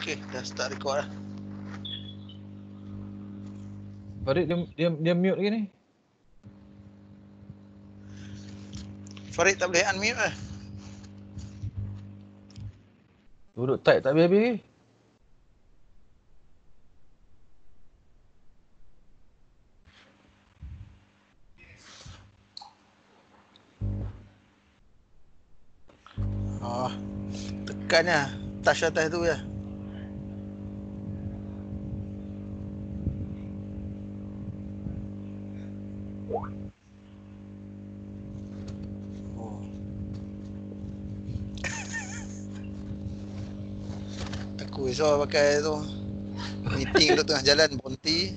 Okay, dah start record lah. Farid dia mute lagi ni. Farid tak boleh unmute lah. Duduk type tak habis-habis lagi. Oh, tekan lah. Touch atas tu ya. Oh. Aku risau pakai tu. Meeting tu tengah jalan berhenti.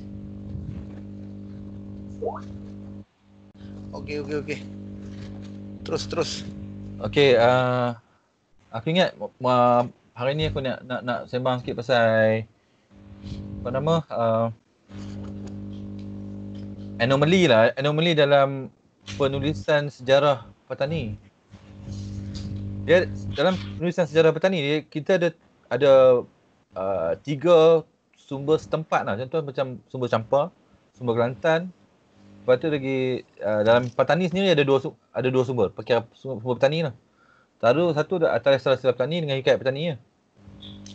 Okey. Terus. Okey, aku ingat hari ni aku nak sembang sikit pasal apa nama anomaly dalam penulisan sejarah petani. Dia dalam penulisan sejarah petani dia, kita ada 3 sumber setempat lah. Contoh macam sumber Campar, sumber Kelantan. Lepas tu lagi dalam petani sendiri ada dua sumber. Pakai sumber petani lah. Satu tarikh salah petani dengan hikayat petani ya.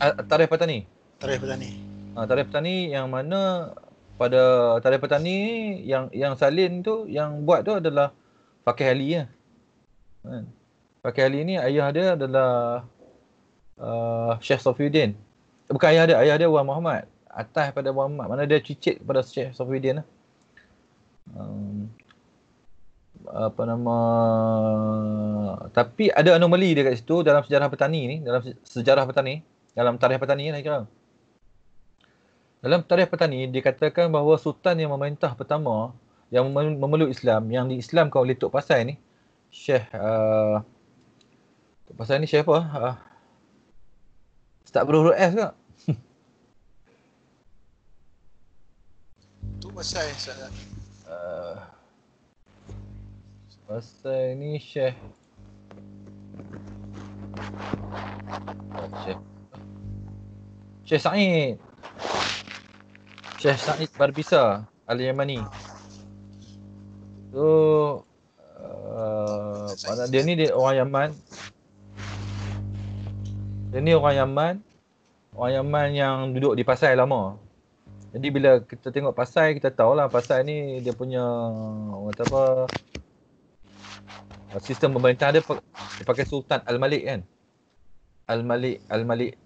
Tarikh petani. Tarikh petani yang mana pada tarikh petani yang salin tu, yang buat tu adalah Fakih Ali ya. Fakih Ali ni ayah dia adalah Syekh Safiuddin. Bukan ayah dia Wan Muhammad. Atas pada Muhammad, mana dia cicit kepada Syekh Safiuddin lah. Apa nama, tapi ada anomali dia kat situ dalam sejarah petani ni, dalam tarikh petani ni kira. Dalam tarikh petani dikatakan bahawa sultan yang memerintah pertama yang memeluk Islam, yang diislamkan oleh Tok Pasai ni, Syekh Tok Pasai ni Syekh apa? Start berhuruf S ke? Tu pasal saya. Pasai ni Syekh Syekh Said Barbisa Al-Yamani. So dia ni orang Yaman. Dia ni orang Yaman yang duduk di Pasai lama. Jadi bila kita tengok Pasai, kita tahulah Pasai ni dia punya sistem pemerintah dia pakai Sultan Al-Malik kan. Al-Malik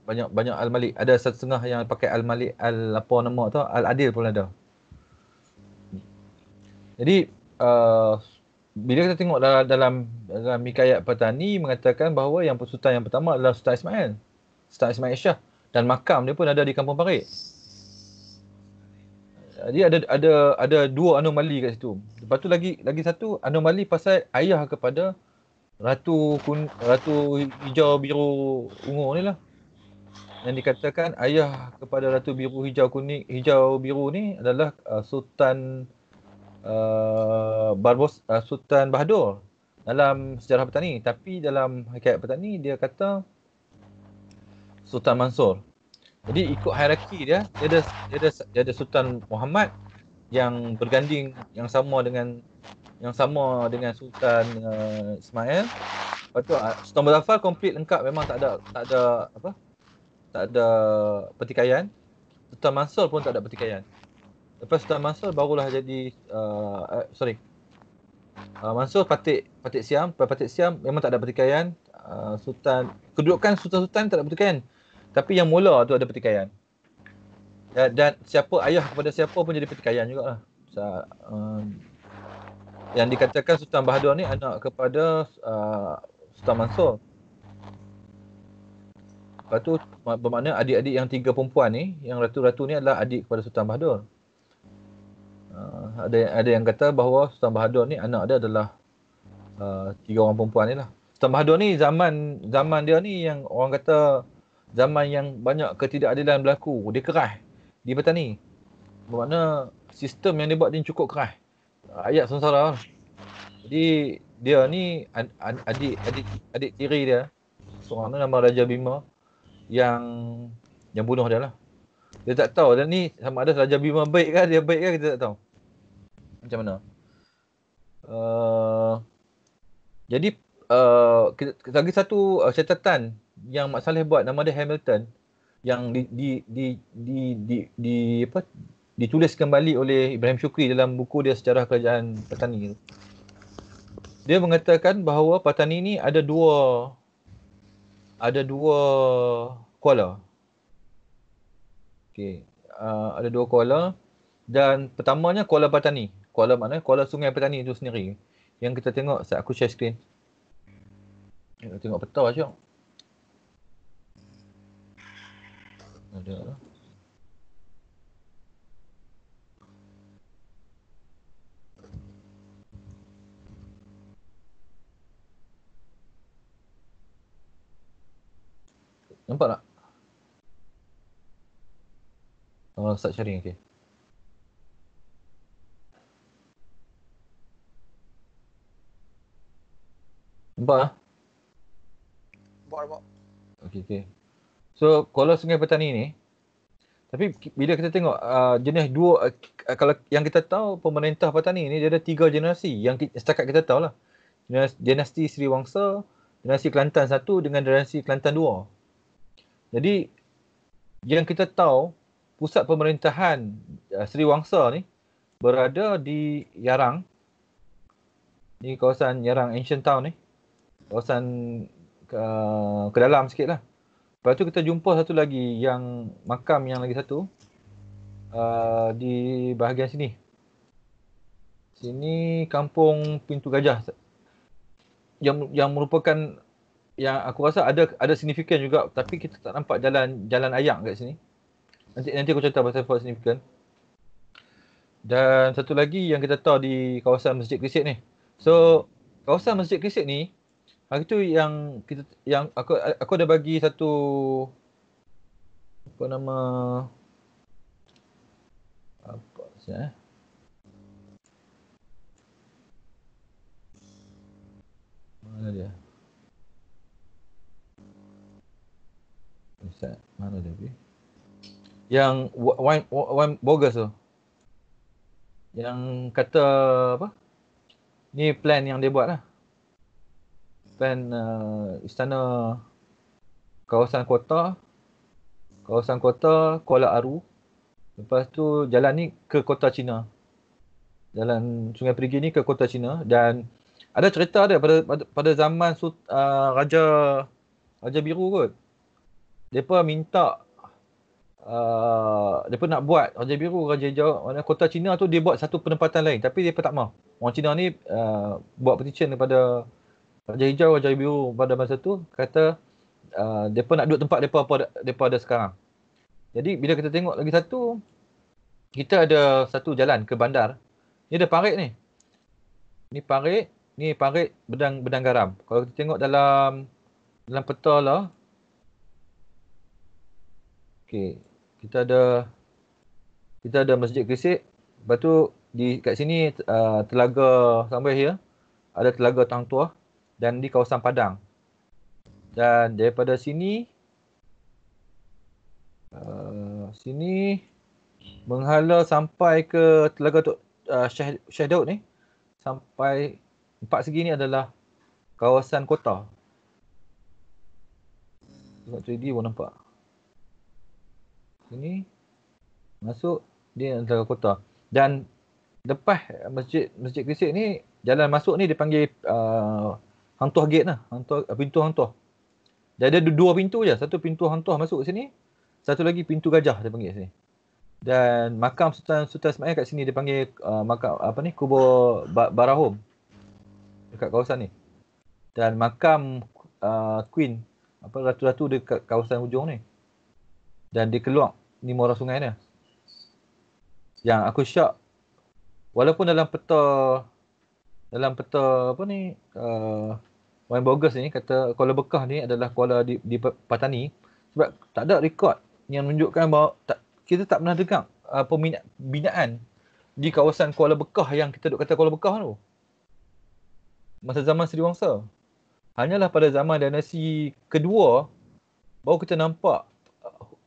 banyak Al-Malik. Ada setengah yang pakai Al-Malik apa nama tu, Al-Adil pun ada. Jadi bila kita tengok dalam hikayat petani mengatakan bahawa yang sultan yang pertama adalah Sultan Ismail Shah, dan makam dia pun ada di Kampung Parit. Jadi ada 2 anomali kat situ. Lepas tu lagi satu anomali pasal ayah kepada Ratu Hijau Biru Ungu ni lah. Yang dikatakan ayah kepada Ratu Hijau Biru ni adalah Sultan Sultan Bahadur dalam sejarah petani. Tapi dalam hikayat petani dia kata Sultan Mansur. Jadi ikut hierarki dia ada Sultan Muhammad yang berganding yang sama dengan Sultan Ismail. Lepas tu Sultan Muzaffar komplit lengkap, memang tak ada pertikaian. Sultan Mansur pun tak ada pertikaian. Lepas Sultan Mansur barulah jadi Mansur Patik Siam memang tak ada pertikaian. Kedudukan sultan tak ada pertikaian. Tapi yang mula tu ada pertikaian. Dan siapa ayah kepada siapa pun jadi pertikaian jugalah. Yang dikatakan Sultan Bahadur ni anak kepada Sultan Mansur. Lepas tu bermakna adik-adik yang 3 perempuan ni, yang ratu-ratu ni adalah adik kepada Sultan Bahadur. Ada yang kata bahawa Sultan Bahadur ni anak dia adalah 3 orang perempuan ni lah. Sultan Bahadur ni zaman dia ni yang orang kata zaman yang banyak ketidakadilan berlaku. Dia keras di petani. Bermakna sistem yang dia buat dia cukup keras. Ayat sengsara. Jadi dia ni adik tiri dia, seorang nama Raja Bima, yang yang bunuh dia lah. Dia tak tahu dan ni sama ada Raja Bima baik kan, dia baik kan, kita tak tahu. Macam mana? Jadi lagi satu catatan yang Mak Saleh buat, nama dia Hamilton, yang ditulis kembali oleh Ibrahim Syukri dalam buku dia Sejarah Kerajaan Patani. Dia mengatakan bahawa Patani ni ada dua kuala. Okey, ada dua kuala, dan pertamanya Kuala Patani. Kuala maknanya Kuala Sungai Patani itu sendiri. Yang kita tengok saat aku share screen. Kita tengok peta je. Ada. Nampak tak? Start sharing, okey. Nampak ah? Nampak. Okey. So, Kuala Sungai Petani ni, tapi bila kita tengok jenis dua, kalau yang kita tahu pemerintah Petani ni dia ada 3 generasi yang setakat kita tahu lah. Dinasti Sri Wangsa, dinasti Kelantan 1 dengan dinasti Kelantan 2. Jadi yang kita tahu pusat pemerintahan Sri Wangsa ni berada di Yarang. Ni kawasan Yarang Ancient Town ni. Kawasan ke dalam sikit lah. Lepas tu kita jumpa satu lagi yang makam yang lagi satu di bahagian sini. Sini Kampung Pintu Gajah. Yang merupakan, yang aku rasa ada signifikan juga, tapi kita tak nampak jalan ayak kat sini. Nanti aku cerita pasal for signifikan. Dan satu lagi yang kita tahu di kawasan Masjid Krisik ni. So, kawasan Masjid Krisik ni, hari tu yang aku ada bagi satu apa nama mana dia? Mana dia? Yang wine bogus tu. Yang kata apa? Ni plan yang dia buat lah. Plan istana kawasan kota Kuala Aru. Lepas tu jalan ni ke kota Cina. Jalan Sungai Perigi ni ke kota Cina, dan ada cerita dia pada zaman Raja Biru kot. Depa minta depa nak buat Raja Biru, Raja Hijau, mana kota Cina tu dia buat satu penempatan lain, tapi depa tak mau. Orang Cina ni buat petition kepada Raja Hijau, Raja Biru pada masa tu, kata depa nak duduk tempat depa ada sekarang. Jadi bila kita tengok lagi satu, kita ada satu jalan ke bandar. Ni ada parit ni. Ni parit Bedang Garam. Kalau kita tengok dalam peta lah. Okey, kita ada Masjid Krisik. Lepas tu kat sini telaga sampai here. Ada telaga Tang Tua dan di kawasan Padang. Dan daripada sini sini menghala sampai ke telaga Syekh Daud ni, sampai 4 segi ni adalah kawasan kota. Tengok 3D pun nampak. Sini masuk dia antara kota. Dan lepas Masjid Krisik ni, jalan masuk ni dipanggil Hang Tuah Gate lah, pintu Hang Tuah. Jadi ada 2 pintu je, satu pintu Hang Tuah masuk ke sini, satu lagi pintu Gajah dia panggil sini. Dan makam Sultan Ismail kat sini dipanggil makam kubur Barahum dekat kawasan ni. Dan makam Queen ratu-ratu dekat kawasan hujung ni. Dan dia keluar ni muara sungai dia. Yang aku syak, walaupun dalam peta Wine Bogus ni kata Kuala Bekah ni adalah kuala di Patani, sebab tak ada rekod yang menunjukkan bahawa kita tak pernah dengar binaan di kawasan Kuala Bekah yang kita duk kata Kuala Bekah tu. Masa zaman Sri Wangsa. Hanyalah pada zaman dinasti kedua baru kita nampak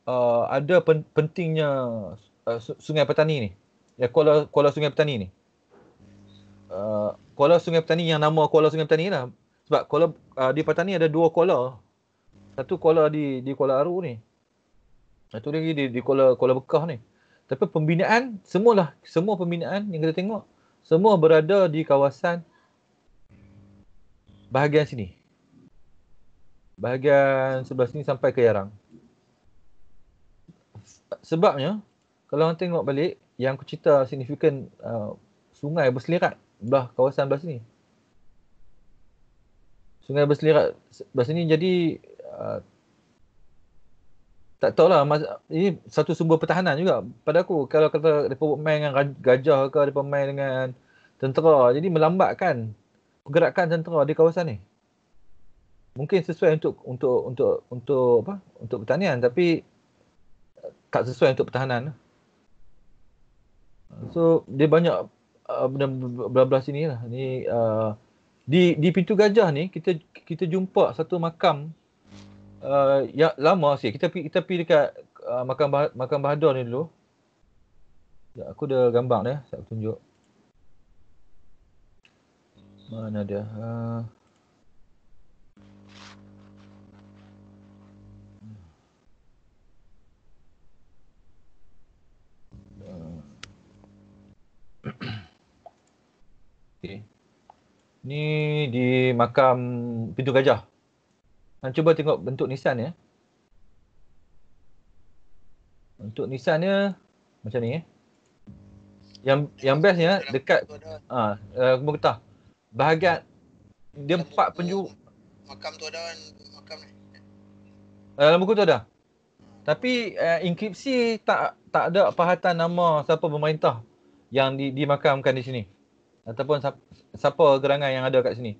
ada pentingnya Sungai Petani ni. Ya, Kuala Sungai Petani ni. Kuala Sungai Petani yang nama Kuala Sungai Petani lah. Sebab di Petani ada 2 kuala. Satu kuala di Kuala Aru ni. Satu lagi di Kuala Bekah ni. Tapi pembinaan semua pembinaan yang kita tengok semua berada di kawasan bahagian sini. Bahagian sebelah sini sampai ke Yarang. Sebabnya kalau orang tengok balik yang aku cerita signifikan sungai berselirat belah kawasan belah sini. Sungai berselirat belah sini jadi tak tahulah, ini satu sumber pertahanan juga pada aku. Kalau kata mereka main dengan gajah ke, mereka main dengan tentera, jadi melambatkan pergerakan tentera di kawasan ni. Mungkin sesuai untuk pertanian, tapi tak sesuai untuk pertahanan. So dia banyak belah sini lah. Ni di Pintu Gajah ni kita jumpa satu makam yang lama sikit. Kita pergi dekat makam Bahadur ni dulu. Aku ada gambar dia, saya tunjuk. Mana dia? Okay. Ni di makam Pintu Gajah. Cuba tengok bentuk nisan ya. Bentuk nisan dia macam ni. Yang bestnya dekat getah. Bahagian dia 4 penjuru. Makam tu ada makam ni. Dalam buku tu ada. Tapi inskripsi tak ada pahatan nama siapa pemerintah yang dimakamkan di sini. Ataupun siapa gerangan yang ada kat sini.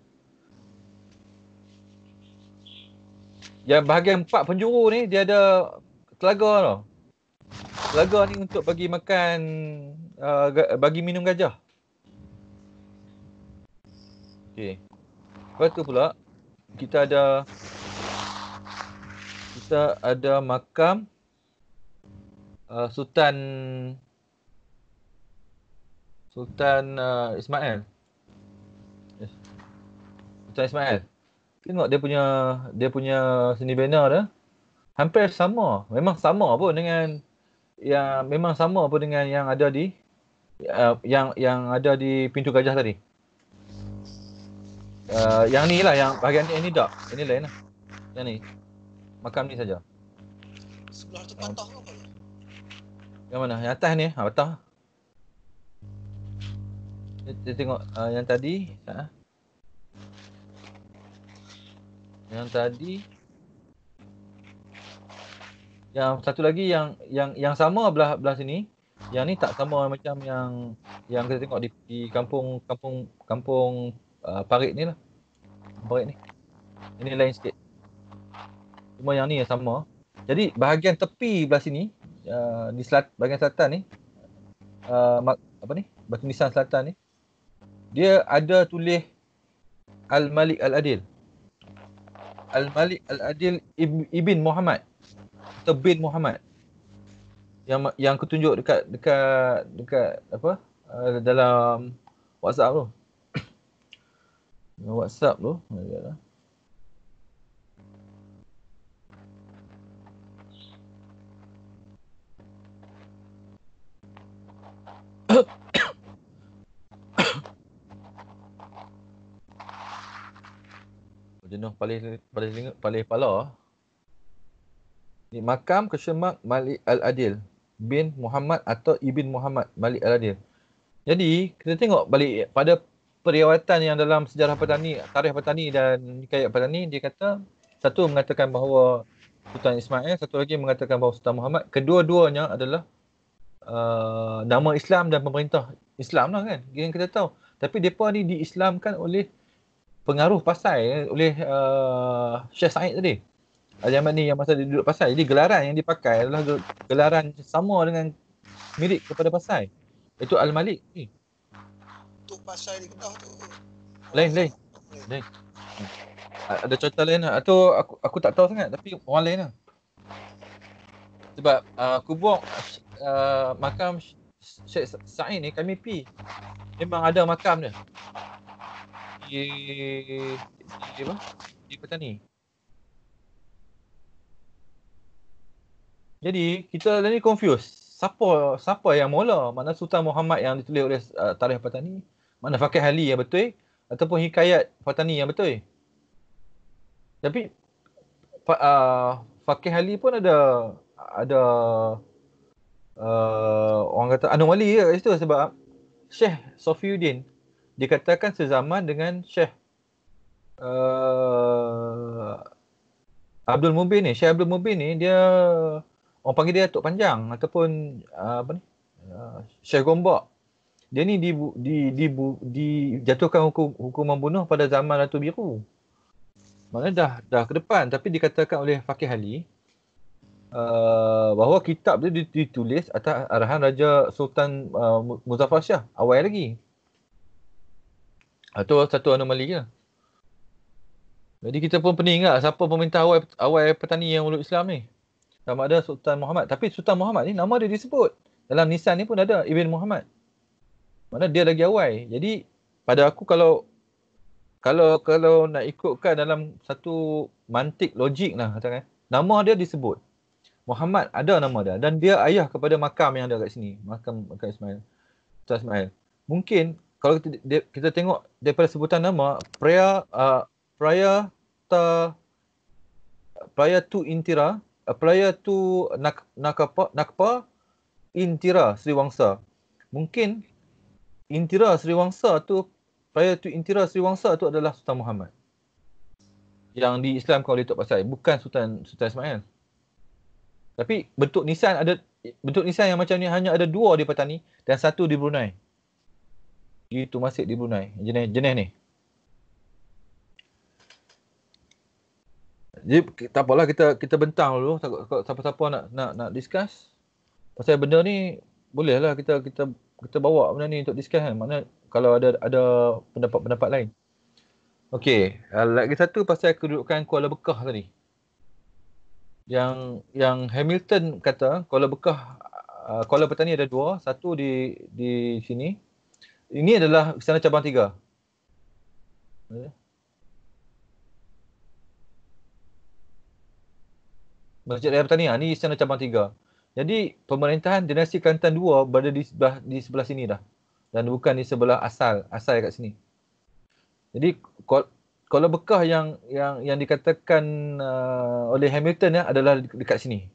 Yang bahagian 4 penjuru ni dia ada telaga tau. Telaga ni untuk bagi makan, bagi minum gajah. Okey. Lepas tu pula kita ada makam Sultan Ismail. Sultan Ismail. Tengok dia punya seni bina dia. Hampir sama. Memang sama pun dengan yang ada di yang ada di Pintu Gajah tadi. Yang ni lah, yang bahagian ni tak. Ini lain lah. Yang ni. Makam ni saja. Sebelah tu patah ke apa? Yang mana? Yang atas ni. Patah. Kita tengok yang tadi. Yang tadi. Yang satu lagi yang sama belah sini. Yang ni tak sama macam yang kita tengok di kampung Parit ni lah. Parit ni. Ini lain sikit. Cuma yang ni yang sama. Jadi bahagian tepi belah sini, di bahagian selatan ni, batu nisan selatan ni, dia ada tulis Al-Malik Al-Adil. Al-Malik Al-Adil Ibn Muhammad atau bin Muhammad. Yang aku tunjuk dekat dalam WhatsApp tu. WhatsApp tu. Jenuh paling pala. Ni makam Kesemak Malik Al-Adil bin Muhammad atau Ibn Muhammad Malik Al-Adil. Jadi kita tengok balik pada periwayatan yang dalam sejarah petani, tarikh petani dan hikayat petani, dia kata satu mengatakan bahawa Sultan Ismail, satu lagi mengatakan bahawa Sultan Muhammad. Kedua-duanya adalah nama Islam dan pemerintah Islam lah kan, yang kita tahu. Tapi mereka ni diislamkan oleh pengaruh Pasai, oleh Syekh Said tadi. Al-Yaman ni yang masa dia duduk Pasai. Jadi gelaran yang dipakai adalah gelaran sama dengan mirip kepada Pasai. Itu Al-Malik ni. Tu Pasai di Kedah tu. Lain. Ada cerita lain lah. Atau aku tak tahu sangat, tapi orang lain lah. Sebab kubur makam Syekh Sa'id ni kami pi. Memang ada makam dia. Di apa? Di Petani. Jadi kita ni confuse. Siapa yang mula? Mana Sultan Muhammad yang ditulis oleh Tarikh Patani? Mana Fakih Ali yang betul? Ataupun Hikayat Patani yang betul? Tapi Fakih Ali pun ada orang kata anomali ke kat situ sebab Syekh Sofiuddin dikatakan sezaman dengan Syekh Abdul Mubin ni. Syekh Abdul Mubin ni dia orang panggil dia Tok Panjang ataupun apa ni? Syekh Gombak. Dia ni dijatuhkan hukuman bunuh pada zaman Ratu Biru. Maknanya dah ke depan, tapi dikatakan oleh Fakih Ali bahawa kitab dia ditulis atas arahan Raja Sultan Muzaffar Shah awal lagi. Itu satu anomali je. Jadi kita pun pening tak siapa pemerintah awal Petani yang ulul Islam ni. Sama ada Sultan Muhammad. Tapi Sultan Muhammad ni nama dia disebut. Dalam nisan ni pun ada Ibn Muhammad. Mana dia lagi awal. Jadi pada aku kalau nak ikutkan dalam satu mantik logik lah katakan, nama dia disebut. Muhammad ada nama dia dan dia ayah kepada makam yang ada kat sini, makam Ismail. Sultan Ismail. Mungkin kalau kita tengok daripada sebutan nama prior to Intira, prior to Nakpa Intira Sriwangsa. Mungkin Intira Sriwangsa tu, prior to Intira Sriwangsa tu adalah Sultan Muhammad yang diislamkan oleh Tok Pasai, bukan Sultan Ismail. Tapi bentuk nisan yang macam ni hanya ada 2 di Petani dan 1 di Brunei. Itu masih di Brunei jenis ni. Jadi tak apalah kita bentang dulu, takut siapa-siapa nak discuss pasal benda ni, bolehlah kita bawa benda ni untuk discuss kan. Mana kalau ada pendapat-pendapat lain. Okey, lagi satu pasal kedudukan Kuala Bekah tadi. Yang Hamilton kata Kuala Bekah, Kuala Petani ada 2, satu di sini. Ini adalah Istana Cabang 3. Masjid Raya Petani ni Istana Cabang 3. Jadi pemerintahan dinasti Kelantan 2 berada di sebelah sini dah. Dan bukan di sebelah asal kat sini. Jadi Kuala Bekah yang dikatakan oleh Hamilton adalah dekat sini.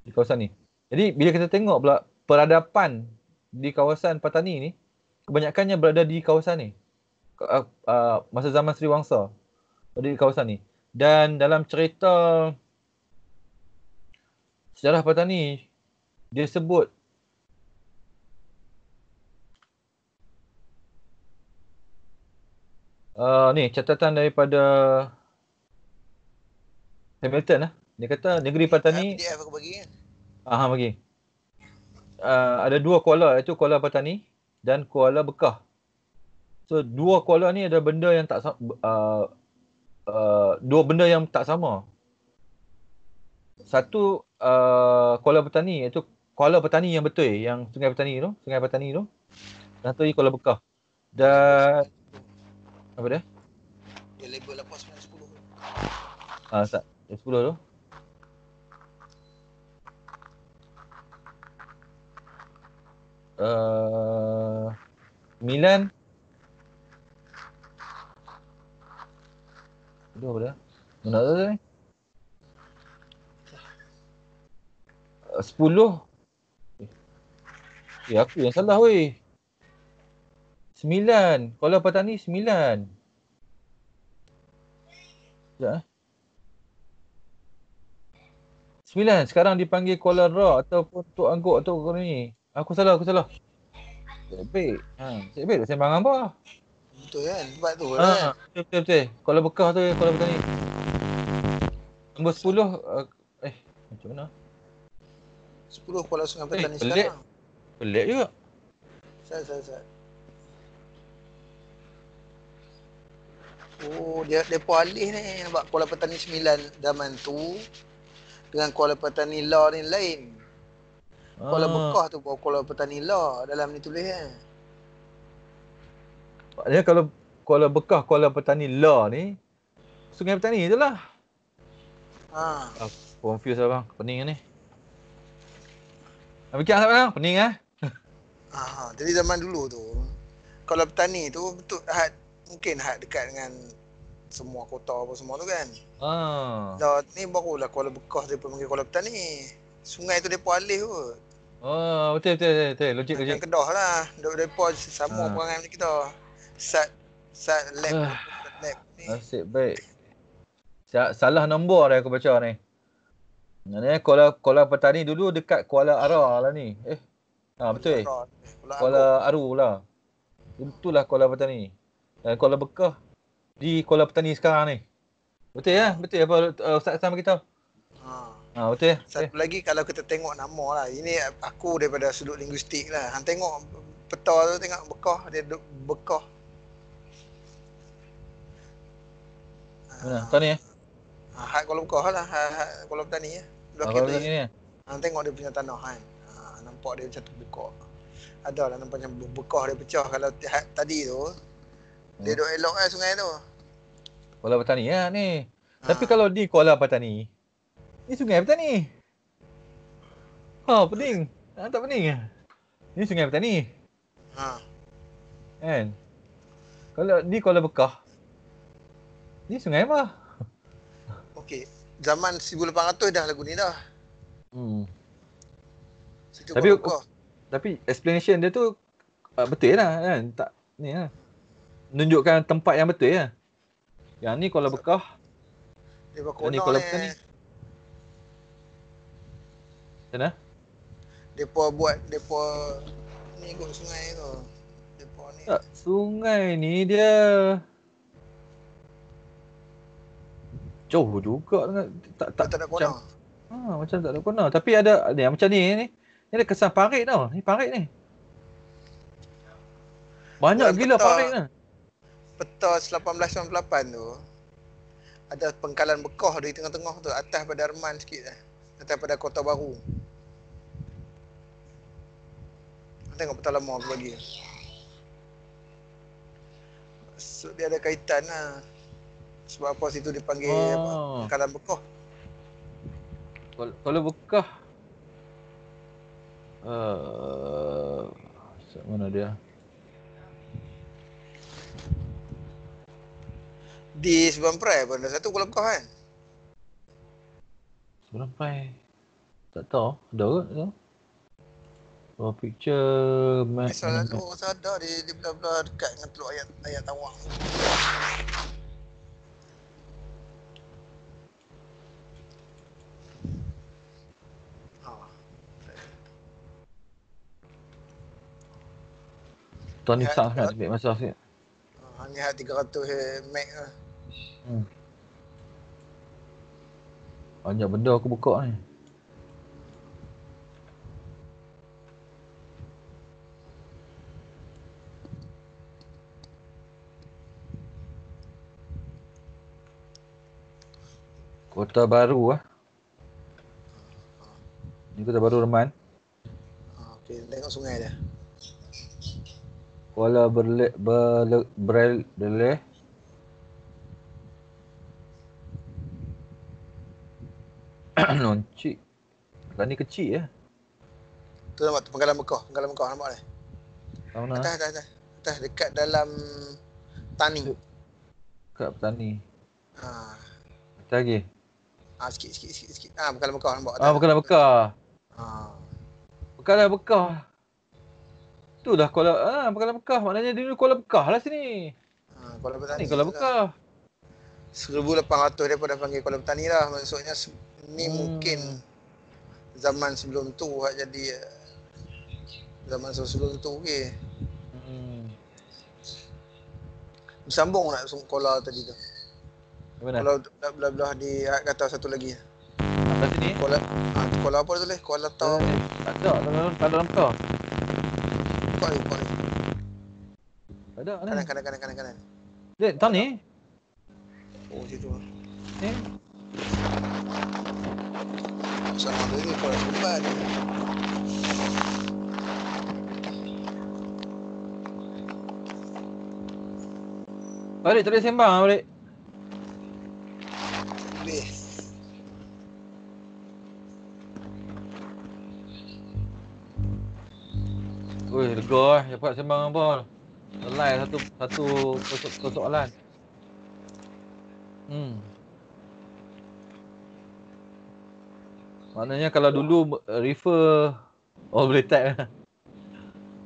Di kawasan ni. Jadi bila kita tengok pula peradaban di kawasan Petani ni, kebanyakannya berada di kawasan ni. Masa zaman Sriwangsa. Berada di kawasan ni. Dan dalam cerita sejarah Petani, dia sebut ni catatan daripada Hamilton lah. Dia kata negeri Petani PDF aku bagi kan. Bagi. Ada 2 kuala, iaitu Kuala Petani dan Kuala Bekah. So 2 kuala ni ada benda yang tak 2 benda yang tak sama. Satu Kuala Petani, iaitu Kuala Petani yang betul, yang Sungai Petani tu. Dan satu Kuala Bekah. Dan apa dia? Dia label 8910. Tak. 10 tu. Milan. Aduh, apa dah? Mana tu ni? 10. Aku yang salah weh. 9. Kuala Petani 9. Sekejap 9. Sekarang dipanggil Kuala Ra ataupun Tok Angguk atau kau ni. Aku salah. Baik. Baik tak sembang apa? Betul kan? Sebab tu kan. Betul. Kuala Bekah tu, Kuala Petani. Nombor 10 macam mana? 10 Kuala Sungai Petani pelik. sekarang. Pelik juga. Sat. Oh, dia alih ni nampak Kuala Petani 9 zaman tu. Dengan Kuala Petani Law ni lain. Kuala Ah, Bekah tu bawa Kuala Petani Law dalam ni tulis kan. maknanya kalau Kuala Bekah, Kuala Petani La ni Sungai Petani je lah. Ha. Confused lah bang, pening ni. Nak fikir apa bang? Pening eh? Ha. Jadi zaman dulu tu Kuala Petani tu betul mungkin dekat dengan semua kota apa semua tu kan. Ah. Dah ni barulah Kuala Bekah dia panggil Kuala Petani. Sungai tu depa alih kot. Oh, betul. Logik. Macam Kedah lah. Depa sama Ah. perangai macam kita. Sat lab Ah, apa sat lab ni. nasib baik. Salah nombor dah aku baca ni. Maknanya Kuala Petani dulu dekat Kuala Ara lah ni. Betul. Kuala Aru lah. Itulah Kuala Petani. Dan Kuala Bekah di Kuala Petani sekarang ni. Betul ya? Betul apa Ustaz Sam beritahu? Betul ya? Satu lagi kalau kita tengok nama lah. Ini aku daripada sudut linguistik lah. Hang tengok peta tu, tengok Bekah, dia duduk Bekah. Mana? Tahu ni Had Kuala Bekah lah, had Kuala Petani ya. Belah Kuala kiri. Petani ni. Hang tengok dia punya tanah kan. Nampak dia macam terbuka. Ada lah nampak macam Bekah dia pecah. Kalau tadi tu dia duduk elok kan sungai tu. Kuala Petani ya ni. Tapi kalau di Kuala Petani, ni Sungai Petani. Pening. Tak pening ya? Ni Sungai Petani. Kan? Kalau di Kuala Bekah, ni sungai apa? Okey. Zaman 1800 dah lagu ni dah. Situ Tapi Kuala Bekah. Tapi explanation dia tu betul lah kan? Tak ni lah. Menunjukkan tempat yang betul ya. Yang ni Kuala Bekah. Dia Yang ni Kuala Petani. Macam mana? Depa ni ikut sungai tu. Depa ni. Tak, sungai ni dia jauh juga dengan Tak ada kona. Macam tak ada kona. Tapi ada yang macam ni. Ni ada kesan parit tau. Ni parit ni. Banyak gila parit ni. Peta 1898 tu ada pengkalan Bekah di tengah-tengah tu, atas pada Arman sikit dah. Atas pada Kota Baru. Tengok peta lama aku bagi. So, dia ada kaitan lah. Sebab apa situ dipanggil pengkalan Bekah. Kalau Bekah mana dia? Di Seberang Perai pun ada satu Kuala Bekah kan? Seberang Perai. Tak tahu. Ada ke? Oh, picture map. Selalu rasa ada di belah-belah dekat dengan Teluk Ayat Tawang. Tuan ni sangat ambil masa sikit. Hanya 300 meg lah. Banyak benda aku buka ni. Kota Baru Ni Kota Baru Reman. Okey, tengok sungai dia. Kuala Berleh. Loncik. Lah ni kecil ya. Tu nampak tu pengkalan Bekah nampak ni. Mana? Atas dekat dalam Tani. Dekat Petani. Atas lagi. Sikit. Pengkalan Bekah nampak. Pengkalan Bekah. Pengkalan Bekah. Tu dah Pengkalan Bekah. Maknanya dulu Kuala Bekah lah sini. Kuala Petani. Ni Kuala Bekah. 1800 dia dah panggil Kuala Petani lah. Maksudnya ni mungkin zaman sebelum tu jadi zaman sebelum tu okey. Sambung nak sekolah tadi tu. Mana? Kalau belah-belah di kata satu lagi. Atas sini. Kuala apa tu tulis? Kuala Tau. Tak ada dalam Bekah. Buka ni. Tak ada. Kanan. Dek, tahu ni. Oh, situ. Ni. Sama dulu kalau Sumban. Balik tak boleh sembang lah balik. Boleh. Ui, lega lah. Dapat sembang dengan Paul. Selai satu persoalan. Maknanya kalau dulu refer, boleh type lah.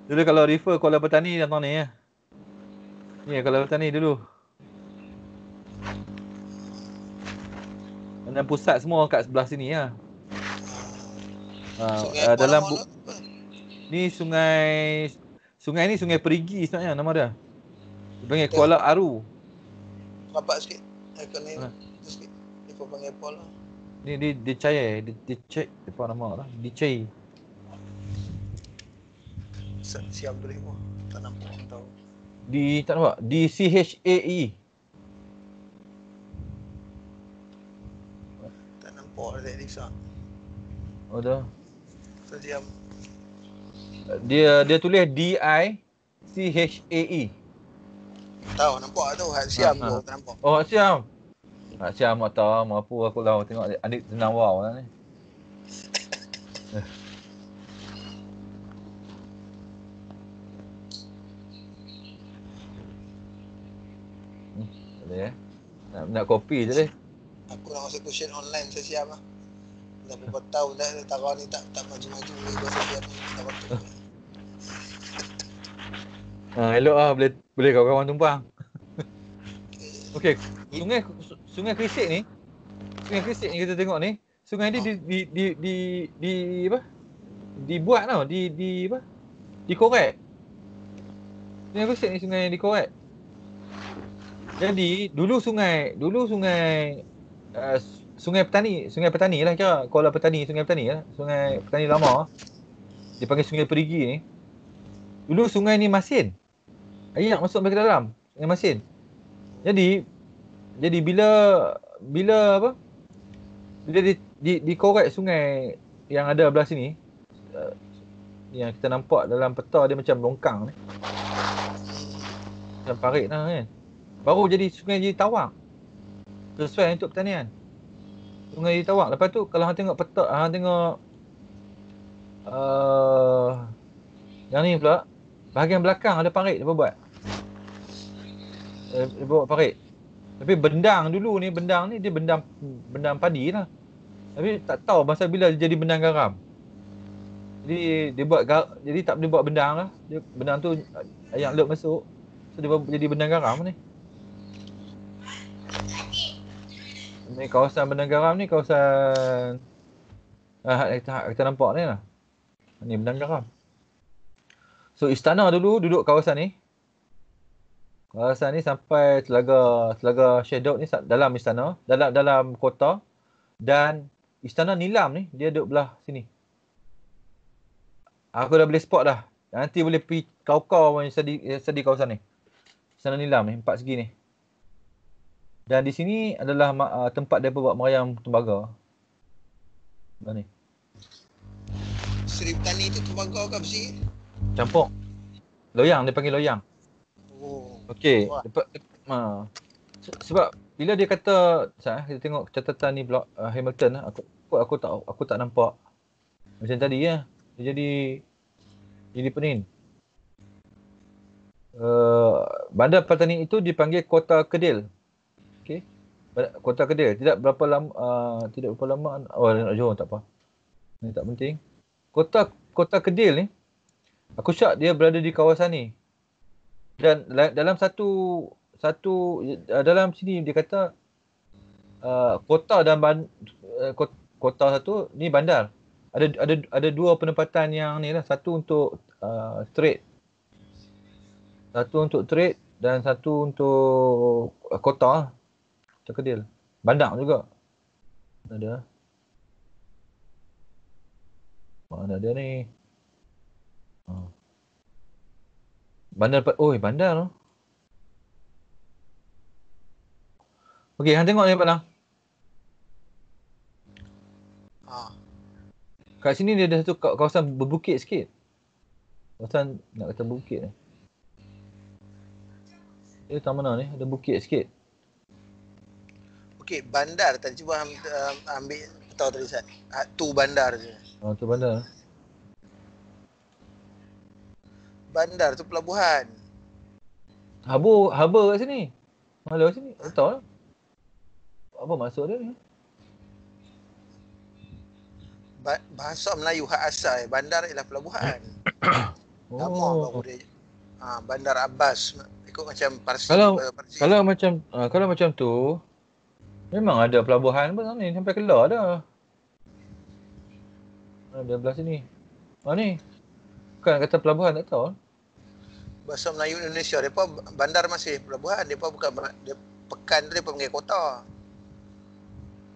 Dulu kalau refer Kuala Petani datang ni ya. Ni Kuala Petani dulu. Dan pusat semua kat sebelah sini ya. Sungai Dalam Kuala ni sungai ni Sungai Perigi sebenarnya nama dia. Dia panggil Kuala Aru. Rapat sikit. Ikon ni. Sikit. Dia panggil Kuala. Ni dia cai, dia cek apa nama lah. Dicai. Siap berimu. Tak nampak orang tahu. Tak nampak. DCHAE. Tak nampak ada Lisa. Oh dah. Sejam. Dia tulis DICHAE. Tahu nampak tu. Hak siam tu tak nampak. Oh, Hak Siam. Hak Siam tak tahu mau apa aku lah tengok adik senang wow lah ni. Boleh eh. Nak kopi je deh. Aku nak masuk question online saya siap lah. Dah berapa tahun dah taruh ni tak maju-maju lagi bahasa dia ni tak patut. Elok lah boleh kawan-kawan tumpang. Okey, sungai Krisik ni. Sungai Krisik ni kita tengok ni, sungai ni di apa? Dibuat tau, di apa? Dikorek. Sungai Krisik ni sungai dikorek. Jadi dulu sungai Sungai Petani lah kira. Kuala Petani, Sungai Petani lah. Sungai Petani lama. Dipanggil Sungai Perigi ni. Dulu sungai ni masin. Air masuk sampai ke dalam. Sungai masin. Jadi bila apa? Bila dikorek sungai yang ada belah sini, yang kita nampak dalam peta dia macam longkang ni. Macam parit lah kan. Baru jadi sungai jadi tawang. Sesuai untuk pertanian. Sungai jadi tawang. Lepas tu kalau hang tengok peta, hang tengok yang ni pula, bahagian belakang ada parit dia buat. Dia buat parit. Tapi bendang ni dia bendang padi lah. Tapi tak tahu masa bila dia jadi bendang garam. Jadi dia jadi tak boleh buat bendang lah. Bendang tu yang lep masuk. So dia jadi bendang garam ni. Ni kawasan bendang garam ni kawasan kita nampak ni lah. Ni bendang garam. So istana dulu duduk kawasan ni. Kawasan ni sampai Telaga Syekh Daud ni dalam istana, dalam kota, dan istana Nilam ni dia duduk belah sini. Aku dah boleh spot dah. Nanti boleh pergi kau-kau yang sedi kawasan ni. Istana Nilam ni 4 segi ni. Dan di sini adalah tempat depa buat merayam tembaga. Ni. Seri Petani tu tembaga ke apa sih? Campur. Loyang, dia panggil loyang. Oh. Okey, sebab bila dia kata kita tengok catatan ni blog Hamilton aku tak nampak macam tadi ya. Dia jadi pening. Bandar Petani itu dipanggil Kota Kedil. Okey. Kota Kedil tidak berapa lama nak jauh tak apa. Ini tak penting. Kota Kedil ni aku syak dia berada di kawasan ni. Dan dalam dalam sini dia kata kota dan kota satu ni bandar. Ada dua penempatan yang ni lah, satu untuk trade. Satu untuk trade dan satu untuk kota. Kedil. Bandar juga. Ada. Mana dia ni? Bandar. Okey, hang tengok ni Pak Lang. Kat sini dia ada satu kawasan berbukit sikit. Kawasan nak kata berbukit ni. Dia tak mana ni, ada bukit sikit. Okey, bandar tadi cuba ambil tahu tadi Sat. Tu bandar je. Tu bandar. Bandar tu pelabuhan. Harbor kat sini. Mana kat sini? Tak tahu lah. Apa maksud dia ni? Bahasa Melayu hak asal bandar ialah pelabuhan. Nama baru dia. Bandar Abbas ikut macam Parsi. Kalau macam tu memang ada pelabuhan apa ni sampai Kedah dah. Ada belah sini. Ni. Bukan kata pelabuhan tak tahu. Bahasa Melayu Indonesia depa bandar masih pelabuhan, depa bukan dia pekan tu depa panggil kota.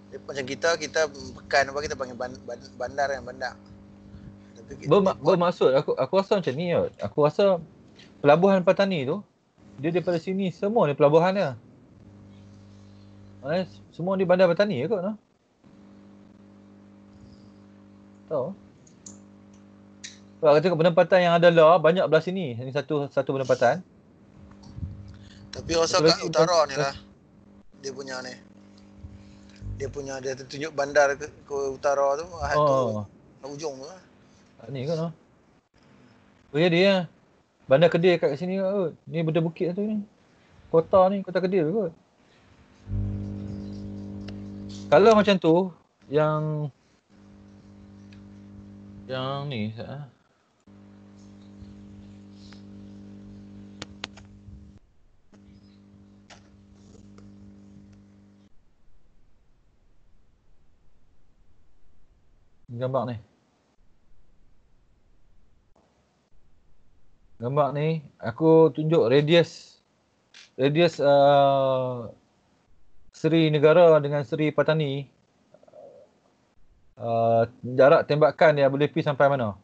Dia macam kita pekan apa kita panggil bandar yang bandar. Bermaksud aku rasa macam ni kot. Aku rasa pelabuhan Patani tu dia daripada sini semua ni pelabuhan dia. Semua di bandar Patani ke kot no? Tahu. Kalau kata penempatan yang ada lah banyak belah sini. Ini satu penempatan. Tapi rasa kat utara ni lah dia punya ni. Dia tunjuk bandar ke utara tu, tu ujung tu lah. Ni kan. Oh ya dia. Bandar Kedir kat sini kot. Ni benda bukit tu ni. Kota Kota Kedir kot. Kalau macam tu yang ni gambar ni aku tunjuk radius Seri Negara dengan Seri Patani. Jarak tembakan dia boleh pergi sampai mana?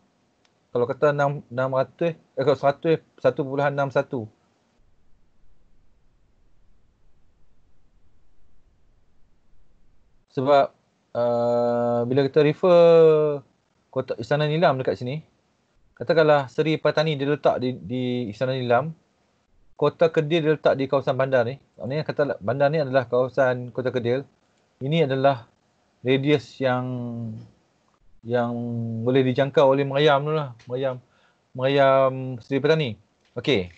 Kalau kata 100 1.61. Sebab bila kita refer Kota Istana Nilam dekat sini, katakanlah Seri Patani dia letak di Istana Nilam, Kota Kedir dia letak di kawasan bandar ni. Maknanya kata bandar ni adalah kawasan Kota Kedir. Ini adalah radius yang boleh dijangkau oleh Meriam tu lah. Meriam Seri Patani. Okey.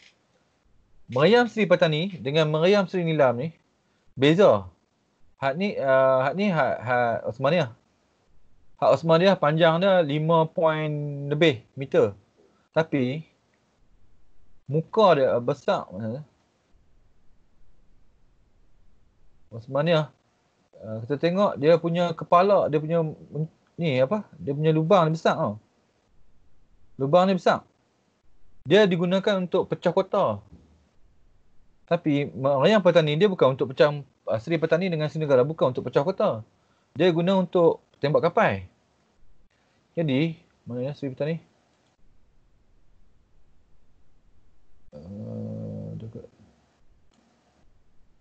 Meriam Seri Patani dengan Meriam Seri Nilam ni beza. Hak Osmaniah. Hak Osmaniah panjang dia 5 point lebih meter. Tapi muka dia besar. Osmaniah kita tengok dia punya kepala, dia punya dia punya lubang ni besar tau. Lubang ni besar. Dia digunakan untuk pecah kota. Tapi Meriam Patani dia bukan untuk pecah Seri Patani dengan Seri Negara bukan untuk pecah kota. Dia guna untuk tembak kapal. Jadi, mana ya Seri Patani?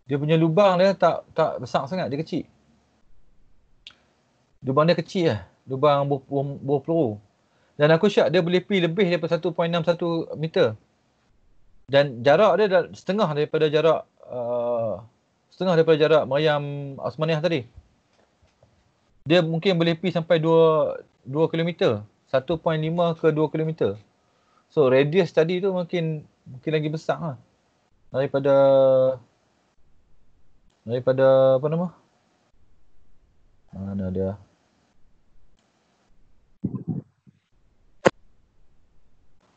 Dia punya lubang dia tak besar sangat, dia kecil. Lubang dia kecil lah. Lubang buah peluru. Dan aku syak dia boleh pergi lebih daripada 1.61 meter. Dan jarak dia dah setengah daripada jarak Meriam Osmaniah tadi. Dia mungkin boleh pergi sampai 2 km. 1.5 ke 2 km. So radius tadi tu mungkin lagi besar lah. Daripada apa nama? Mana dia?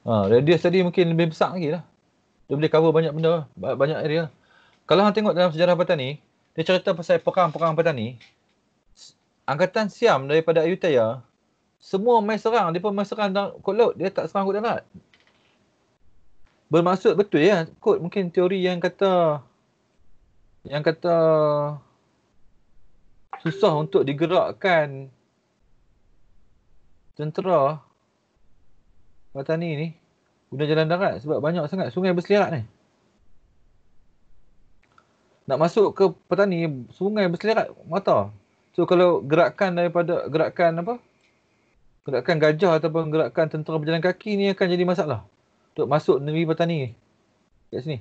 Radius tadi mungkin lebih besar lagi lah. Dia boleh cover banyak benda, banyak area. Kalau hang tengok dalam sejarah Patani, dia cerita pasal perang-perang Patani. Angkatan Siam daripada Ayutthaya, semua mai serang, depa mai serang kot laut, dia tak serang kot darat. Bermaksud betul ya, kot mungkin teori yang kata susah untuk digerakkan tentera Patani ni guna jalan darat sebab banyak sangat sungai berselerak ni. Nak masuk ke Patani, sungai berselerak mata. So kalau gerakan gerakan gajah ataupun gerakan tentera berjalan kaki ni akan jadi masalah untuk masuk negeri petani kat sini.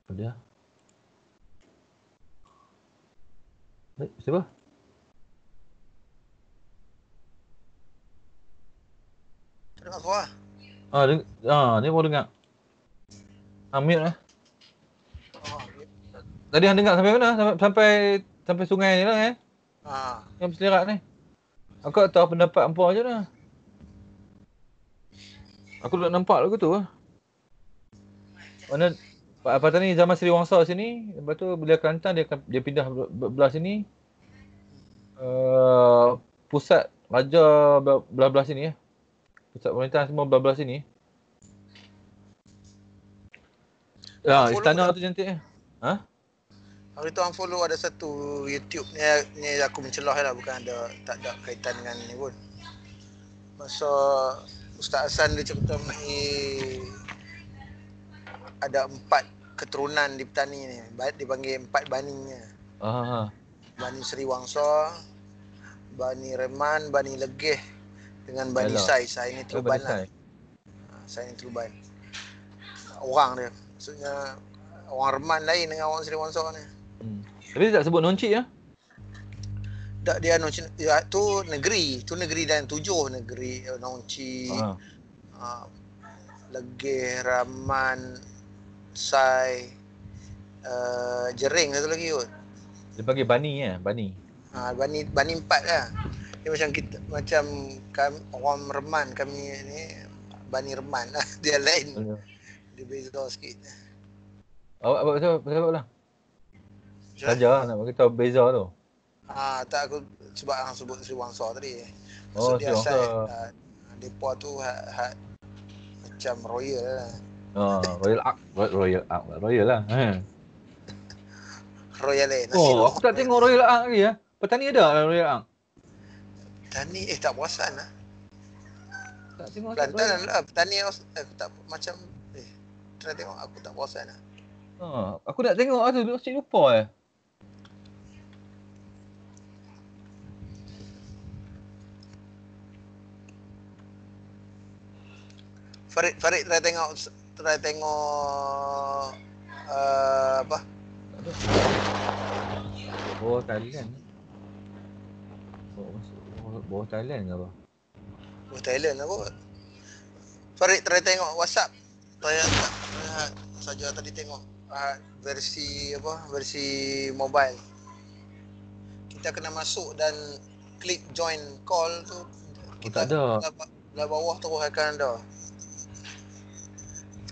Apa dia? Siapa? Dengar suara. Ni baru dengar. Mute lah. Oh, Tadi hang dengar sampai mana? Sampai sungai ni lah Yang berselerak ni. Aku tak tahu pendapat hampa je lah. Aku tak nampak lagu tu lah. Mana petani zaman Seri Wangsa sini, lepas tu bila Kelantan dia pindah belah sini. Pusat raja belah sini Pusat pemerintahan semua belah sini. Istana tu cantik Hari tu unfollow ada satu YouTube ni aku mencelah lah, bukan tak ada kaitan dengan ni pun. Masa Ustaz Hassan dia cerita mengenai ada 4 keturunan di petani ni. Dipanggil 4 baninya. Bani Seri Wangsa, Bani Reman, Bani Legeh dengan Bani Sai. Sai ni Teruban lah. Sai ni Teruban. Orang dia. Maksudnya orang Reman lain dengan orang Seri Wangsa ni. Tapi dia tak sebut Noncik ya? Tak, dia Noncik ya, tu negeri dan 7 negeri Noncik. Legeh, Raman, Sai, Jering satu lagi kot. Dia panggil Bani Bani. Bani 4 lah. Dia macam kita, macam kami, orang Reman, kami ni Bani Reman lah. Dia lain. Dia beza sikit. Awak pasal lah? Saja nak bagi tahu beza tu. Tak, aku sebab hang sebut Seri Wangsa tadi. Maksud dia asal depa tu macam royal lah. Royal lah. Royal aku tak tengok Royal Ark lagi ya. Petani ada Royal Ark. Petani tak perasan lah. Tak tengok Kelantan lah. Petani aku tak macam try tengok, aku tak perasan lah. Aku nak tengok lah tu, asyik lupa Farid try tengok apa? Bawah Thailand. Bawah Thailand ke apa? Bawah Thailand lah kot. Farid try tengok WhatsApp. Saya saja tadi tengok versi mobile. Kita kena masuk dan klik join call tu. Tak ada. Belah bawah terus akan ada.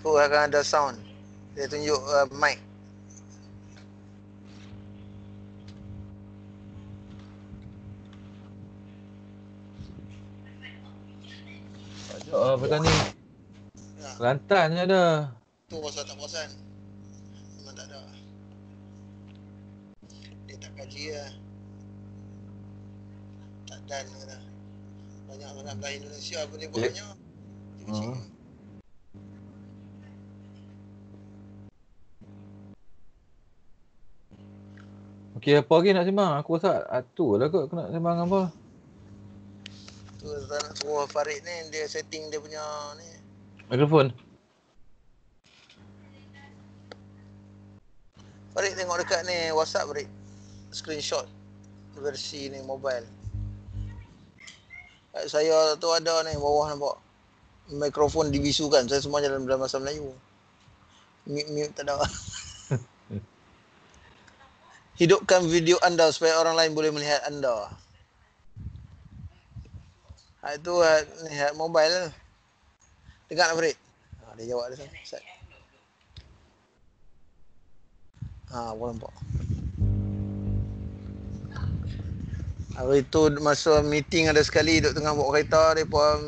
Terus akan ada sound. Dia tunjuk mic. Tak ada petani. Kelantan je ada. Tu pasal tak perasan. Memang tak ada. Dia tak kaji lah. Tak dan kata. Banyak orang belah Indonesia pun dia buat banyak. Okey, apa lagi nak sembang? Aku rasa tu lah kot aku nak sembang apa. Tu tak nak suruh Farid ni, dia setting dia punya ni. Mikrofon. Farid tengok dekat ni WhatsApp Farid. Screenshot versi ni mobile. Kat saya tu ada ni bawah nampak. Mikrofon dibisukan. Saya semua dalam bahasa Melayu. Mute tak ada. Hidupkan video anda supaya orang lain boleh melihat anda. Itu ni mobile lah. Dengar tak Farid? Dia jawab dia sana. Boleh nampak. Hari tu masa meeting ada sekali duduk tengah bawa kereta, depa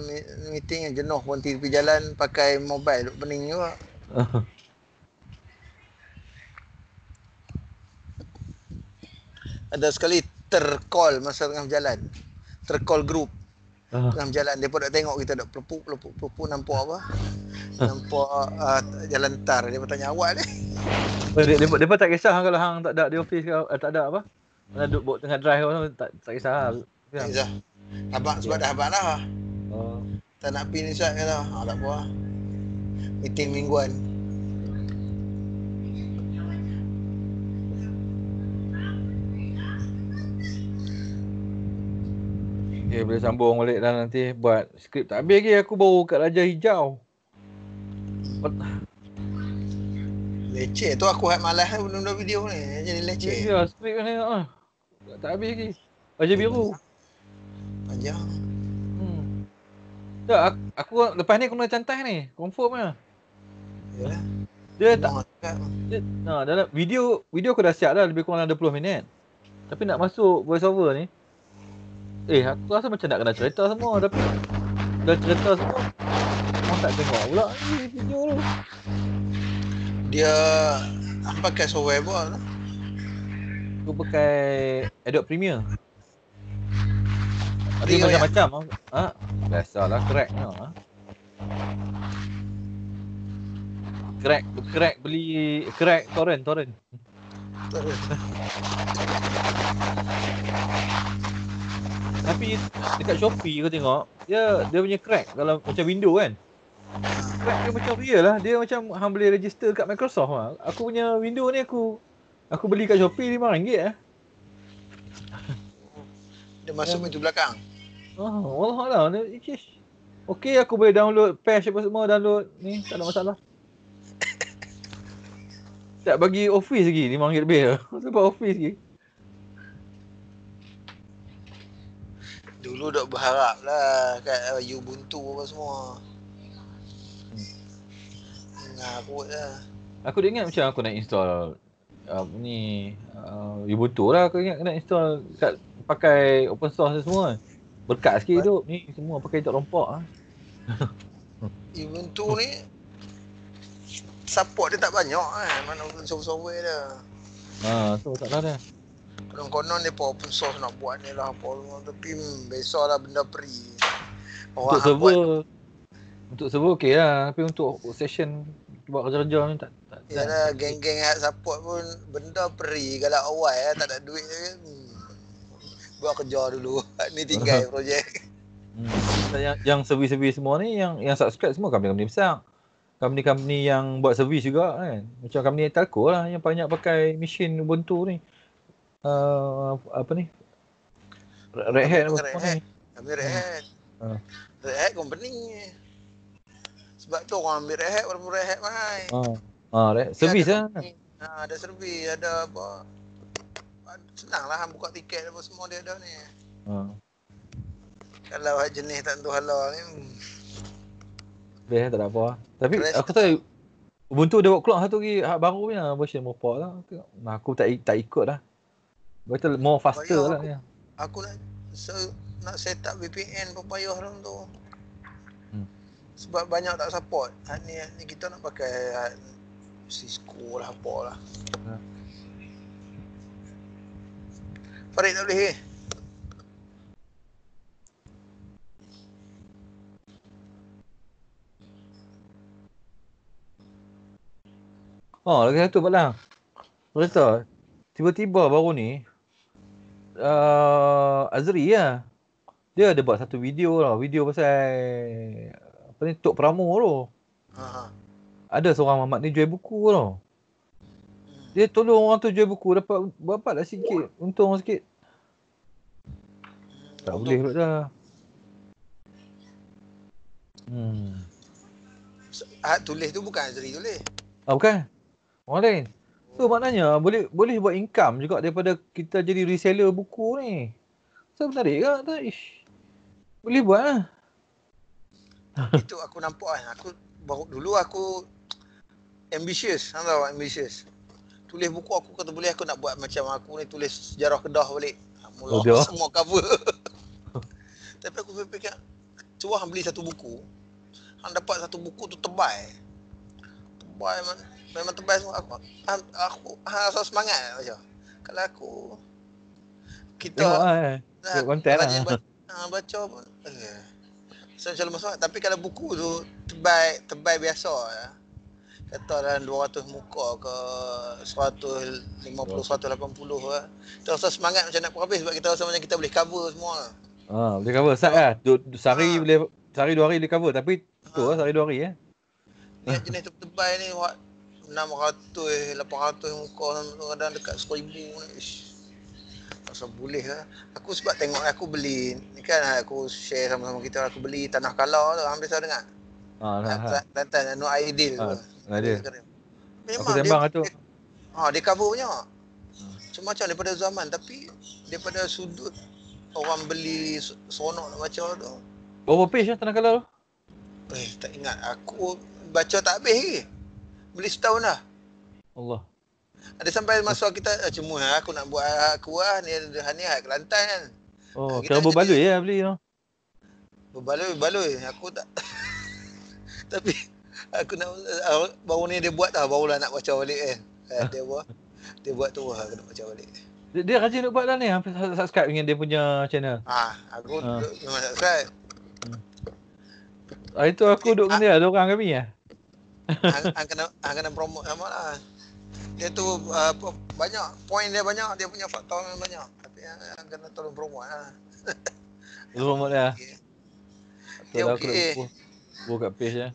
meeting yang jenuh berhenti tepi jalan pakai mobile, duduk pening juga. Ada sekali tercall masa tengah berjalan. Tercall group. Tengah berjalan dia pun nak tengok kita dak pelepuk nampak apa? Nampak jalan tar. Dia bertanya awak ni. Dia tak kisah kalau hang tak ada di office ke tak ada apa. Mana duduk tengah drive tak kisah. Tak kisah. Abang sebab dah abang dah. Oh. Tak nak pergi ni Ustaz kata. Tak apa. Meeting mingguan. Okay, boleh sambung balik dah nanti buat skrip tak habis lagi aku baru kat Raja Hijau. Leceh tu aku malas benda-benda video ni. Jadi leceh. Ya, skrip ni tak habis lagi. Raja Biru. Panjang. Tak, aku lepas ni aku nak cantai ni. Confirm lah. Yalah. Dia tak. Dalam video aku dah siap dah lebih kurang 20 minit. Tapi nak masuk voice over ni. Aku rasa macam nak kena cerita semua tapi dah cerita semua. Orang tak tengok pula ni video tu. Dia pakai software apa tu? Aku pakai Adobe Premiere. Ada Premiere macam-macam. Biasalah crack ni. Crack beli crack torrent. Tapi dekat Shopee kau tengok, dia punya crack kalau macam window kan. Crack dia macam real lah. Dia macam hang boleh register kat Microsoft lah. Aku punya window ni aku beli kat Shopee RM5 lah. Dia masuk pintu belakang. Wallahualam. Okey, aku boleh download patch apa semua, download ni, tak ada masalah. Tak bagi Office lagi RM5 lebih lah. Sebab Office lagi. Dulu dok berharap lah kat Ubuntu apa semua. Aku lah. Aku dah ingat macam aku nak install Ubuntu lah. Aku ingat nak install kat pakai open source semua. Berkat sikit hidup ni semua pakai tak rompak lah. Ubuntu ni support dia tak banyak kan. Mana open software dia. Tu masalah dia. Konon-konon dia open source nak buat ni lah apa semua. Tapi besarlah benda free. Untuk server okey lah. Tapi untuk session buat kerja-kerja ni tak. Yalah, geng-geng yang support pun benda free. Kalau awal tak ada duit kan. Buat kerja dulu. Ni tinggal projek. Yang servis-servis semua ni yang subscribe semua company-company besar. Company-company yang buat servis juga kan. Macam company telco lah yang banyak pakai mesin Ubuntu ni. Apa ni? Red Hat apa semua ni. Kami Red Hat. Red Hat company. Sebab tu orang ambil Red Hat walaupun Red Hat mahal. Servis lah. Ada servis, ada apa. Senanglah buka tiket apa semua dia ada ni. Kalau jenis tak tentu halal ni. Tak ada apa. Tapi aku tahu Ubuntu dia buat keluar satu lagi baru punya version Mopa lah. Aku tak ikut lah. Betul more faster lah ni. Aku nak set up VPN pun payah dalam tu. Sebab banyak tak support. Ni kita nak pakai Cisco lah apa lah. Farid tak boleh lagi satu Balang. Cerita tiba-tiba baru ni Azri lah. Dia ada buat satu video lah, video pasal apa ni Tok Pramo tu. Ada seorang mamat ni jual buku tu. Dia tolong orang tu jual buku dapat berapa lah sikit, untung sikit. Tak boleh pula dah. Tulis tu bukan Azri tulis. Bukan. Orang lain. So maknanya boleh buat income juga daripada kita jadi reseller buku ni. So menarik ke tak? Boleh buat lah. Itu aku nampak kan. Dulu aku ambitious. Hang tahu ambitious. Tulis buku aku kata boleh aku nak buat macam aku ni tulis sejarah Kedah balik. Mula semua cover. Tapi aku fikir cuba hang beli satu buku. Hang dapat satu buku tu tebal. Memang tebal semua. Aku rasa semangat macam. Kalau aku kita konten lah. baca pun macam masuk. Tapi kalau buku tu tebal biasa ya. Kata dalam 200 muka ke 150 180 lah. Kita rasa semangat macam nak habis sebab kita rasa macam kita boleh cover semua. Boleh cover sat lah. Sehari Ha, boleh, sehari 2 hari boleh cover. Tapi betul lah ha. sehari 2 hari Ni jenis tebal ni 600 800 muka, kadang dekat 1000 ni. Ish. Rasa boleh lah. Aku sebab tengok aku beli ni kan, aku share sama-sama kita, aku beli Tanah Kala tu, hampir saya dengar. Kelantan Nur Aidil tu. Ada. Aku Memang sembang lah tu. dia cover banyak. Macam-macam daripada zaman, tapi daripada sudut orang beli seronok nak baca tu. Berapa page lah Tanah Kala tu? Tak ingat. Aku baca tak habis lagi. Beli setahun dah. Allah. Ada sampai masa kita cuma aku nak buat kuah ni hak Kelantan kan. Kira berbaloi ya beli tu. Berbaloi. Aku tak. Tapi aku nak baru ni dia buat dah, barulah nak baca balik kan. Dia buat tu aku nak baca balik. Dia rajin nak buat lah ni, hampir subscribe dengan dia punya channel. Aku memang subscribe. Itu aku duduk dengan dia, ada orang kami lah. Kena promote sama lah. Dia tu banyak, point dia banyak, dia punya faktor banyak. Tapi kena tolong promote lah. Promote lah. Dia okey. Buka page lah.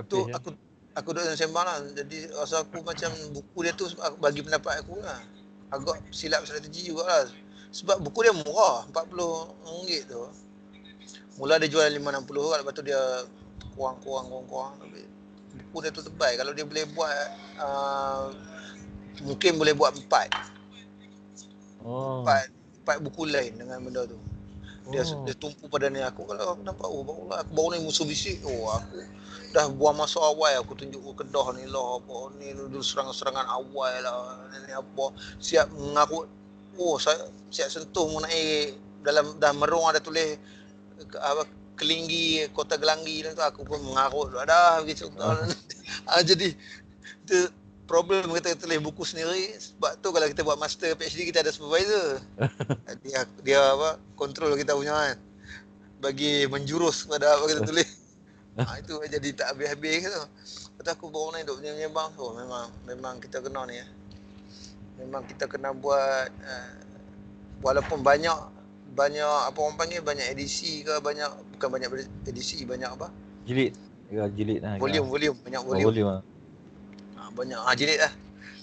Tu aku duduk sembang lah. Jadi rasa aku macam buku dia tu aku bagi pendapat aku lah. Agak silap strategi jugalah. Sebab buku dia murah, RM40 tu. Mula dia jual RM560, lepas tu dia kurang. Tapi buku dia tu tebal. Kalau dia boleh buat mungkin boleh buat 4 buku lain dengan benda tu. Dia tumpu pada ni. Aku kalau nampak baru ni musuh bisik, aku dah buang masa awal aku tunjuk Kedah ni lah, apa ni dulu serangan awal lah, ni apa siap mengarut. Saya siap sentuh mengenai dalam dah merung ada tulis Kelinggi, Kota Gelanggi tu, aku pun mengarut dah begitu. Jadi problem kita tulis buku sendiri. Sebab tu kalau kita buat master PhD kita ada supervisor. Dia kontrol kita punya kan. Bagi menjurus pada apa kita tulis. Itu jadi tak habis-habis tu. Lepas tu aku baru ni duduk menyembang. Memang kita kena ni. Memang kita kena buat walaupun banyak apa orang panggil, banyak edisi ke, bukan banyak edisi, banyak apa? Jilid lah. Volume, banyak volume. Volume lah. Banyak jilid lah.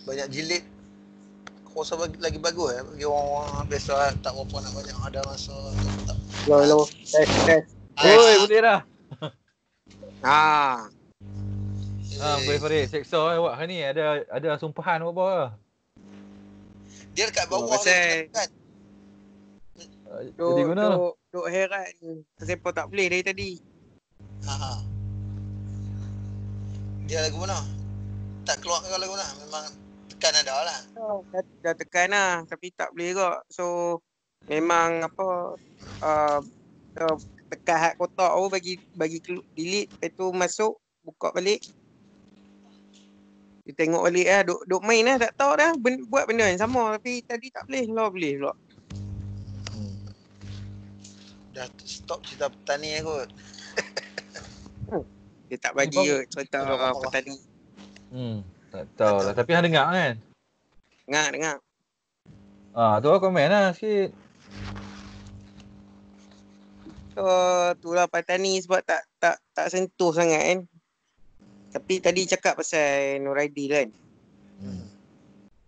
Banyak jilid. Aku rasa lagi bagus bagi orang biasa tak berapa nak banyak ada masa tak. Hello. Test. Oi, boleh dah. Boleh Farid. Seksa awak ni ada sumpahan apa? Dia dekat bawah kan. Jadi guna lah. Duk heran kenapa tak boleh dari tadi. Dia lagu mana? Tak keluar ke lagu mana? Memang tekan ada lah. Dah tekan lah tapi tak boleh juga. So memang tekan hak kotak tu bagi delete, lepas tu masuk buka balik. Dia tengok balik lah, duk main lah, tak tahu dah buat benda yang sama tapi tadi tak boleh pula. Dah stop cerita petani kot. Dia tak bagi cerita petani. Tak tahu lah. Tapi hang dengar kan? Dengar. Tu lah komen lah sikit. So itulah petani sebab tak sentuh sangat kan. Tapi tadi cakap pasal Nur Aidil kan.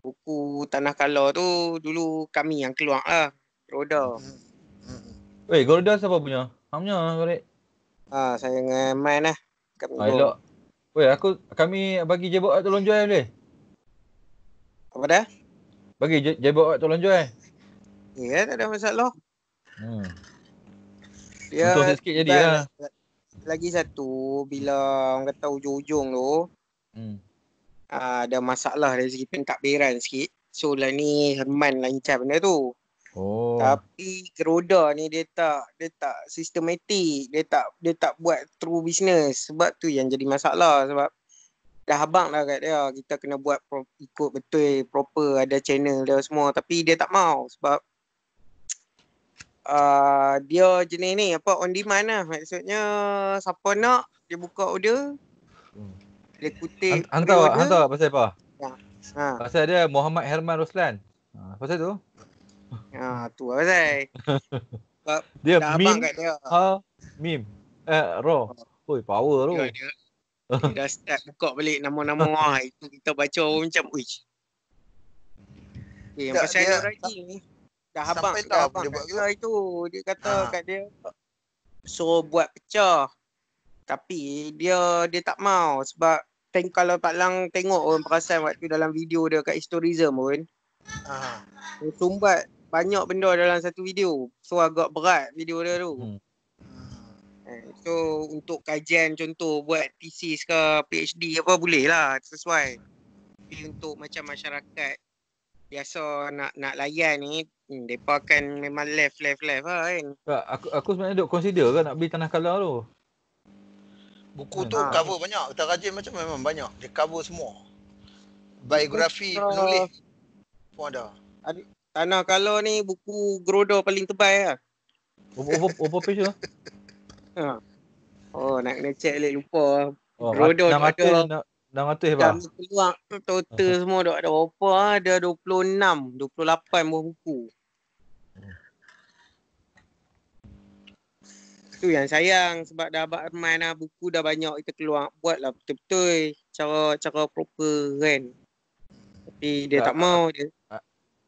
Buku Tanah Kala tu dulu kami yang keluar lah. Roda. Weh, Golda siapa punya? Hang punya Farid. Saya dengan Man lah. Elok. Weh, kami bagi jebok tolong jual boleh? Apa dah? Bagi jebok tolong jual. Ya, tak ada masalah. Untung sikit jadilah. Lagi satu, bila orang kata ujung-ujung tu, ada masalah dari segi pentadbiran sikit. So lah ni Herman lancar benda tu. Tapi Roda ni dia tak sistematik, dia tak buat true business. Sebab tu yang jadi masalah. Sebab dah abang dah kat dia, kita kena buat ikut betul proper, ada channel dia semua, tapi dia tak mau sebab dia jenis ni apa on demand lah. Maksudnya siapa nak dia buka order. Dia kutip Hantar pasal apa? Pasal dia Muhammad Herman Roslan. Pasal tu? Tu lah pasal. Dia meme meme. Raw. Oi, power tu. Dia dah start buka balik nama-nama. Itu kita baca macam uish. Yang pasal dia writing ni. Dah abang itu dia kata kat dia suruh buat pecah. Tapi dia tak mau sebab kalau Pak Lang tengok orang perasan waktu dalam video dia kat Historism pun. Sumbat banyak benda dalam satu video. So agak berat video dia tu. So untuk kajian contoh buat thesis ke PhD apa boleh lah sesuai. Tapi untuk macam masyarakat biasa nak layan ni mereka akan memang left lah kan. Aku sebenarnya duk consider kan nak beli Tanah Kala tu. Buku tu cover banyak. Kita rajin macam memang banyak. Dia cover semua. Biografi penulis pun ada. Tanah Kala ni buku Groda paling tebal lah. Berapa page tu? Nak kena check lupa. Groda 600 bah. Keluar total semua dah ada berapa? Ada 26, 28 buah buku. Tu yang sayang sebab dah abad Arman lah, buku dah banyak kita keluar, buatlah betul-betul cara proper kan. Tapi dia tak mau dia.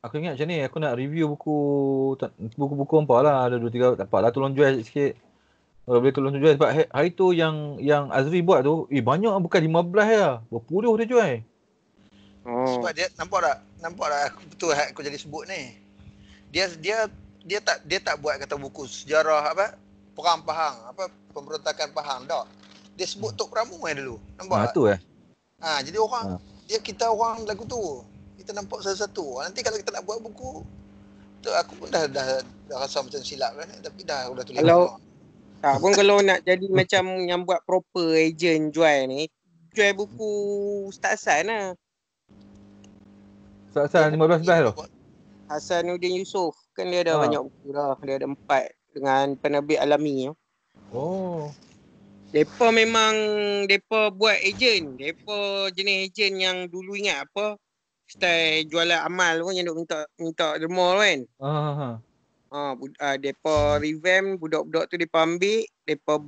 Aku ingat macam ni, aku nak review buku apa lah, ada 2-3 tak apalah, tolong jual sikit. Kalau boleh tolong jual sebab hari tu yang Azri buat tu, banyak bukan 15 ya. Berpuluh dia jual. Sebab dia nampak tak aku betul aku jadi sebut ni. Dia tak buat kata buku sejarah apa? Perang Pahang, pemberontakan Pahang tak. Dia sebut Tok Pramu dulu. Nampak tak? Tu jadi orang kita orang lagu tu. Kita nampak satu-satu. Nanti kalau kita nak buat buku tu aku pun dah rasa macam silap kan, tapi dah tulis. Tak pun kalau nak jadi macam yang buat proper agent jual ni, jual buku Ustaz Hasan lah. Ustaz Hasan 15 tu. Hasanuddin Yusof. Kan dia ada banyak buku dah. Dia ada 4 dengan penerbit alami. Depa memang buat agent. Depa jenis agent yang dulu ingat apa? Style jualan amal pun yang duk minta derma kan. Depa revamp budak-budak tu depa ambil, depa